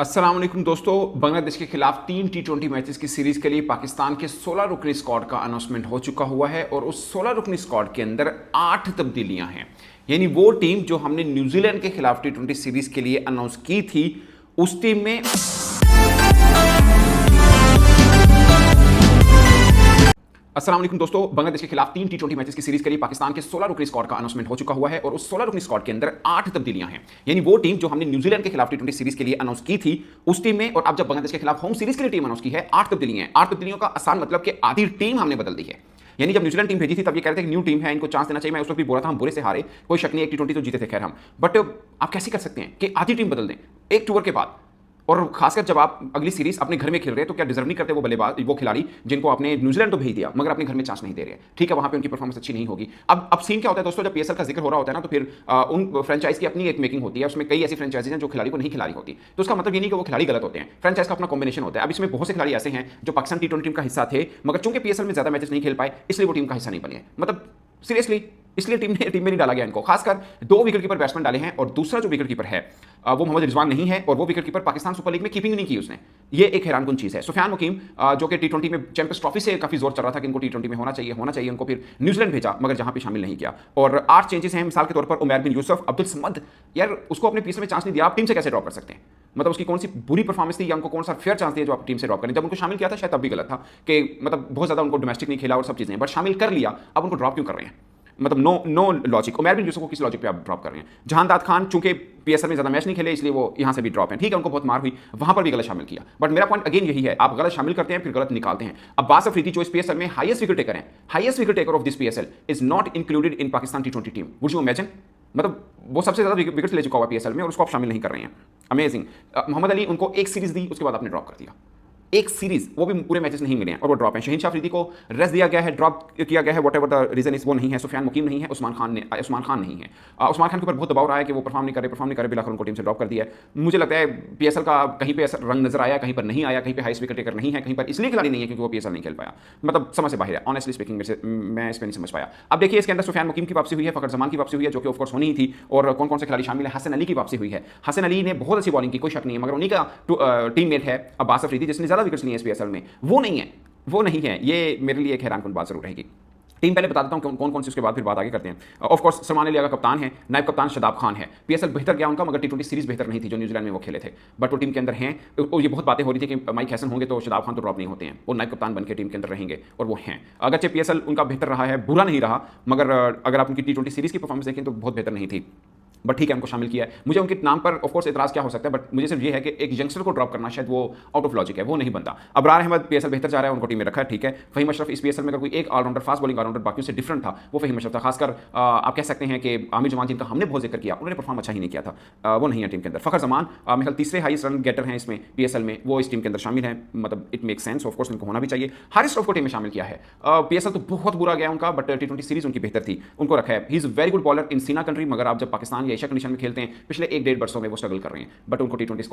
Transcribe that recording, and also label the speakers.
Speaker 1: अस्सलाम वालेकुम दोस्तों। बांग्लादेश के खिलाफ 3 T20 मैचेस की सीरीज के लिए पाकिस्तान के 16 रुकनी स्क्वाड का अनाउंसमेंट हो चुका हुआ है और उस 16 रुकनी स्क्वाड के अंदर 8 तब्दीलियां हैं। यानी वो टीम जो हमने न्यूजीलैंड के खिलाफ T20 सीरीज के लिए अनाउंस की थी, उस टीम में अस्सलाम वालेकुम दोस्तों। बांग्लादेश के खिलाफ 3 T20 मैचेस की सीरीज के लिए पाकिस्तान के 16 रुकनी स्क्वाड का अनाउंसमेंट हो चुका हुआ है और उस 16 रुकनी स्क्वाड के अंदर 8 तब्दीलियां हैं। यानी वो टीम जो हमने न्यूजीलैंड के खिलाफ T20 सीरीज के लिए अनाउंस की थी, उस टीम में और अब जब बांग्लादेश के खिलाफ होम सीरीज के लिए टीम अनाउंस की है, 8 तब्दीलियां हैं। 8 तब्दीलियों का आसान मतलब कि आधी टीम हमने बदल दी है। यानी जब न्यूजीलैंड टीम भेजी थी तब ये कह रहे थे कि न्यू टीम है, इनको चांस देना चाहिए। मैं उस वक्त भी बोला था हम बुरे से हारे, कोई शक नहीं, एक T20 तो जीते थे खैर हम, बट आप कैसे कर सकते हैं कि आधी टीम बदल दें एक टूर के बाद, और खासकर जब आप अगली सीरीज अपने घर में खेल रहे हैं तो क्या डिजर्व नहीं करते वो बल्लेबाज, वो खिलाड़ी जिनको आपने न्यूजीलैंड तो भेज दिया मगर अपने घर में चांस नहीं दे रहे हैं। ठीक है, वहां पे उनकी परफॉर्मेंस अच्छी नहीं होगी। अब सीन क्या होता है दोस्तों, जब पीएसएल का जिक्र हो रहा होता है ना, तो फिर उन फ्रेंचाइज की अपनी एक मेकिंग होती है, उसमें कई ऐसी फ्रेंचाइजीज हैं जो खिलाड़ी को नहीं खिला रही होती। तो उसका मतलब ये नहीं कि वो खिलाड़ी गलत होते हैं, फ्रेंचाइज का अपना कॉम्बिनेशन होता है। अब इसमें बहुत से खिलाड़ी ऐसे हैं जो पाकिस्तान T20 टीम का हिस्सा थे मगर चूंकि पीएसएल में ज्यादा मैचेस नहीं खेल पाए, इसलिए वो टीम का हिस्सा नहीं बने। मतलब सीरियसली इसलिए टीम में नहीं डाला गया इनको। खासकर 2 विकेट कीपर बैट्समैन डाले हैं और दूसरा जो विकेट कीपर है वो मोहम्मद रिजवान नहीं है, और वो wicket keeper Pakistan super league में कीपिंग नहीं की उसने। ये एक हैरानकुन चीज है। सुफियान मुकीम जो कि T20 में चैंपियंस ट्रॉफी से काफी जोर चल रहा था कि इनको T20 में होना चाहिए, उनको फिर न्यूजीलैंड भेजा मगर जहां पे शामिल नहीं किया। और 8 चेंजेस हैं। मिसाल के तौर पर उमैर बिन यूसुफ, अब्दुल समद, यार उसको अपने पीस में चांस नहीं दिया, आप टीम से कैसे ड्रॉप कर सकते हैं? मतलब उसकी कौन सी बुरी परफॉर्मेंस थी या उनको कौन सा फेयर चांस दिया जो आप टीम से ड्रॉप करें? जब उनको शामिल किया था शायद तब भी गलत था कि मतलब बहुत ज्यादा उनको डोमेस्टिक नहीं खेला और सब चीजें, बट शामिल कर लिया, अब उनको ड्रॉप क्यों कर रहे हैं? मतलब नो लॉजिक। उमैर बिन यूसुफ को किस लॉजिक पे आप ड्रॉप कर रहे हैं? जहांदाद खान चूंकि पीएसएल में ज्यादा मैच नहीं खेले इसलिए वो यहां से भी ड्रॉप है। ठीक है, उनको बहुत मार हुई, वहां पर भी गलत शामिल किया, बट मेरा पॉइंट अगेन यही है, आप गलत शामिल करते हैं फिर गलत निकालते हैं। अब्बास अफरीदी जो इस पीएसएल में हाईएस्ट विकेट टेकर हैं, highest wicket taker of this PSL is not included in Pakistan T20 team. Would you imagine? मतलब वो सबसे ज्यादा विकेट्स ले चुका हुआ पीएसएल में और उसको आप शामिल नहीं कर रहे हैं। अमेजिंग। मोहम्मद अली, उनको एक सीरीज दी, उसके बाद आपने ड्रॉप कर दिया, एक सीरीज, वो भी पूरे मैचेस नहीं मिले हैं और वो ड्रॉप है। शहीन शाह अफरीदी को रेस्ट दिया गया है, ड्रॉप किया गया है, whatever the reason is, वो नहीं है। सुफियान मुकीम नहीं है, उस्मान खान नहीं है। उस्मान खान के ऊपर बहुत दबाव रहा है कि वो परफॉर्म नहीं करे, बिलाखिर उनको टीम से ड्रॉप कर दिया है। मुझे लगता है पीएसएल का कहीं पे रंग नजर आया, कहीं पर नहीं आया, कहीं पे हाईएस्ट विकेट टेकर नहीं है, कहीं पर इसलिए खिलाड़ी नहीं है क्योंकि वो पीएसएल नहीं खेल पाया। मतलब समझ से बाहर है, ऑनेस्टली स्पीकिंग, मैं इस पर नहीं समझ पाया। अब देखिए इसके अंदर सुफियान मुकीम की वापसी हुई है, फखर जमान की वापसी हुई है जो कि ऑफकोर्स होनी ही थी, और कौन कौन से खिलाड़ी शामिल है? हसन अली की वापसी हुई है। हसन अली ने बहुत अच्छी बॉलिंग की, कोई शक नहीं है, मगर उन्हीं का टीममेट है अब्बास अफरीदी जिसने ज्यादा विकेट्स लिए इस पीएसएल में, वो नहीं है। ये मेरे लिए एक हैरानकुन बात जरूर रहेगी। टीम पहले बता देता हूं कौन कौन सी, उसके बाद फिर बात आगे करते हैं। ऑफ कोर्स सलमान अली का कप्तान है, नायब कप्तान शादाब खान है। पीएसएल बेहतर गया उनका मगर T20 सीरीज बेहतर नहीं थी जो न्यूजीलैंड में वो खेले थे, बट वो टीम के अंदर हैं। और ये बहुत बातें हो रही थी कि माइक हैसन होंगे तो शादाब खान तो ड्रॉप नहीं होते हैं, वो नायब कप्तान बनकर टीम के अंदर रहेंगे और वो हैं। अगरचे पीएसएल उनका बेहतर रहा है, बुरा नहीं रहा, मगर अगर आप उनकी T20 सीरीज की परफॉर्मेंस देखें तो बहुत बेहतर नहीं थी, बट ठीक है उनको शामिल किया है। मुझे उनके नाम पर ऑफ कोर्स एतराज क्या हो सकता है, बट मुझे सिर्फ ये है कि एक यंगस्टर को ड्रॉप करना शायद वो आउट ऑफ लॉजिक है, वो नहीं बनता। अबरार अहमद पीएसएल बेहतर जा रहा है, उनको टीम में रखा है, ठीक है। फहीम अशरफ इस पीएसएल में अगर कोई एक ऑलराउंडर, फास्ट बॉलिंग ऑलराउंडर बाकियों से डिफरेंट था वो फहीम अशरफ था। खासकर आप कह सकते हैं कि आमिर जमान जिनका हमने बहुत जिक्र किया, उन्होंने परफॉर्म अच्छा ही नहीं किया था, वो नहीं है टीम के अंदर। फखर जमान मेरे ख्याल तीसरे हाईएस्ट रन गेटर हैं इसमें पीएसएल में, वो इस टीम के अंदर शामिल है, मतलब it make sense, of course इनको होना भी चाहिए। हारिस रऊफ को टीम में शामिल किया है। पीएसएल तो बहुत बुरा गया उनका, बट T20 सीरीज उनकी बेहतर थी, उनको रखा है। He is very good bowler इन सीना कंट्री, मगर आप जब पाकिस्तान या एशिया कंडीशन में खेलते हैं पिछले 1-1.5 वर्षों में वो स्ट्रगल कर रहे हैं, बट उनको T20